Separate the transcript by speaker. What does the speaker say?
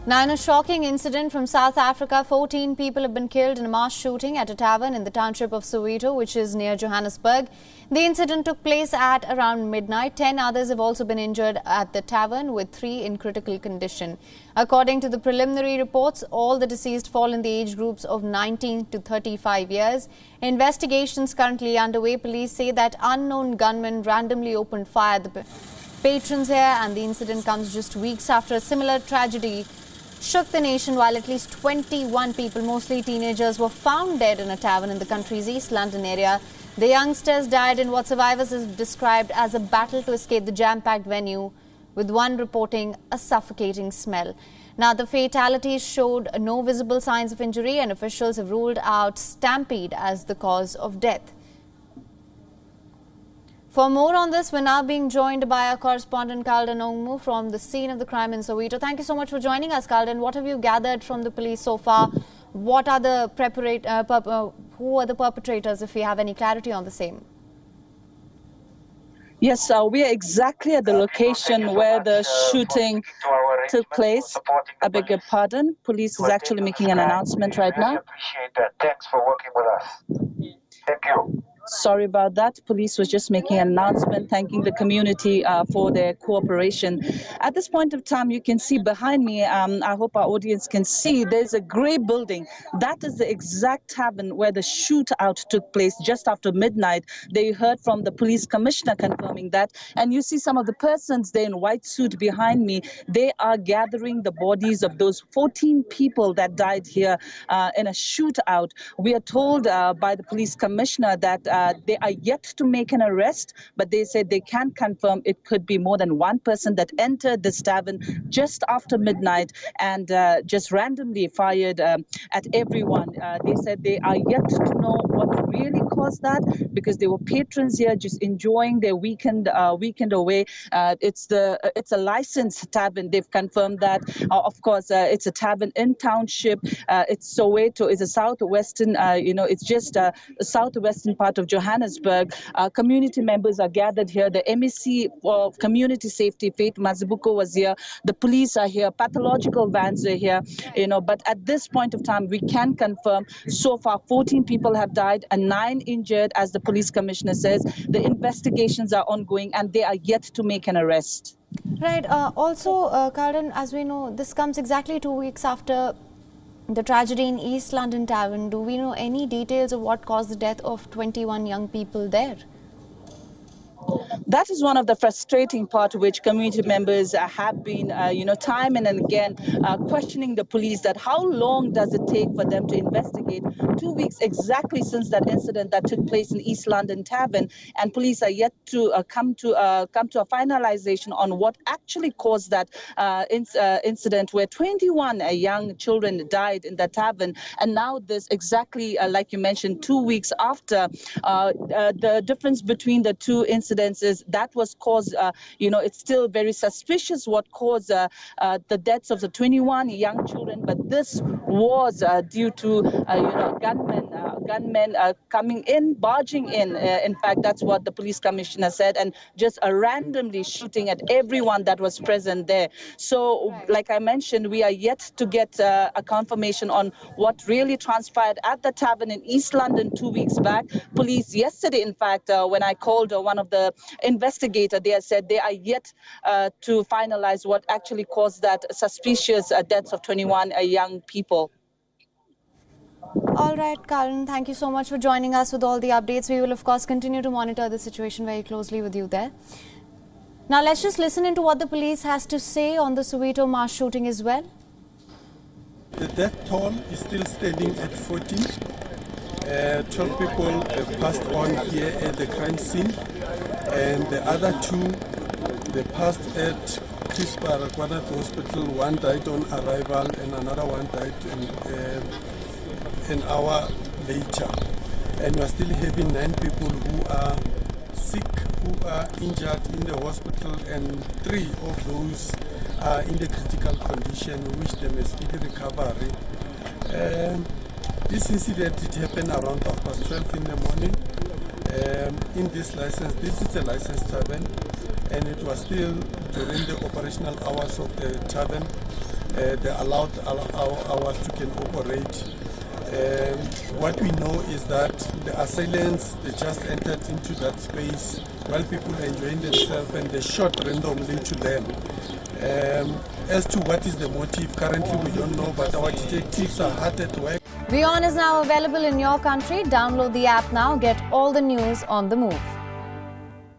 Speaker 1: Now, in a shocking incident from South Africa, 14 people have been killed in a mass shooting at a tavern in the township of Soweto, which is near Johannesburg. The incident took place at around midnight. 10 others have also been injured at the tavern, with 3 in critical condition. According to the preliminary reports, all the deceased fall in the age groups of 19 to 35 years. Investigations currently underway. Police say that unknown gunmen randomly opened fire at the patrons here, and the incident comes just weeks after a similar tragedy shook the nation, while at least 21 people, mostly teenagers, were found dead in a tavern in the country's East London area. The youngsters died in what survivors have described as a battle to escape the jam-packed venue, with one reporting a suffocating smell. Now, the fatalities showed no visible signs of injury, and officials have ruled out stampede as the cause of death. For more on this, we're now being joined by our correspondent Kalden Ongmu from the scene of the crime in Soweto. Thank you so much for joining us, Kalden. What have you gathered from the police so far? What are the who are the perpetrators, if you have any clarity on the same?
Speaker 2: Yes, we are exactly at the location where the shooting took place. I beg your pardon. Police is actually making an announcement right now.
Speaker 3: Appreciate that. Thanks for working with us. Thank you.
Speaker 2: Sorry about that. Police was just making an announcement thanking the community for their cooperation. At this point of time, you can see behind me, I hope our audience can see, there's a grey building. That is the exact tavern where the shootout took place just after midnight. They heard from the police commissioner confirming that. And you see some of the persons there in white suit behind me. They are gathering the bodies of those 14 people that died here in a shootout. We are told by the police commissioner that they are yet to make an arrest, but they said they can confirm it could be more than one person that entered this tavern just after midnight and just randomly fired at everyone. They said they are yet to know what really caused that, because they were patrons here just enjoying their weekend away. It's a licensed tavern. They've confirmed that. Of course, it's a tavern in township. It's Soweto. It's a southwestern, it's just a southwestern part of Johannesburg. Community members are gathered here. The MEC for Community Safety, Faith Mazibuko, was here. The police are here. Pathological vans are here. But at this point of time, we can confirm so far 14 people have died and 9 injured, as the police commissioner says. The investigations are ongoing and they are yet to make an arrest.
Speaker 1: Right. Also, Kalden, as we know, this comes exactly 2 weeks after the tragedy in East London Tavern. Do we know any details of what caused the death of 21 young people there?
Speaker 2: That is one of the frustrating part, which community members have been, time and again questioning the police, that how long does it take for them to investigate? 2 weeks exactly since that incident that took place in East London Tavern, and police are yet to come to a finalization on what actually caused that incident where 21 young children died in that tavern. And now this exactly, like you mentioned, 2 weeks after. The difference between the two incidences is that was caused, it's still very suspicious what caused the deaths of the 21 young children, but this was due to, gunmen coming in, barging in. In fact, that's what the police commissioner said, and just randomly shooting at everyone that was present there. So, like I mentioned, we are yet to get a confirmation on what really transpired at the tavern in East London 2 weeks back. Police yesterday, in fact, when I called one of the investigators, they have said they are yet to finalize what actually caused that suspicious deaths of 21 young people.
Speaker 1: All right, Kalden, thank you so much for joining us with all the updates. We will, of course, continue to monitor the situation very closely with you there. Now, let's just listen into what the police has to say on the Soweto mass shooting as well.
Speaker 4: The death toll is still standing at 14. 12 people have passed on here at the crime scene, and the other 2, they passed at Chris Baragwanath Hospital. One died on arrival and another one died an hour later. And we're still having 9 people who are sick, who are injured in the hospital, and 3 of those are in the critical condition. We wish them a speedy recovery. This incident, it happened around 12:30 in the morning. In this is a licensed tavern, and it was still during the operational hours of the tavern. the allowed hours to can operate. What we know is that the assailants, they just entered into that space while people are enjoying themselves, and they shot randomly to them. As to what is the motive, currently we don't know, but our detectives are hard at work.
Speaker 1: WION is now available in your country. Download the app now. Get all the news on the move.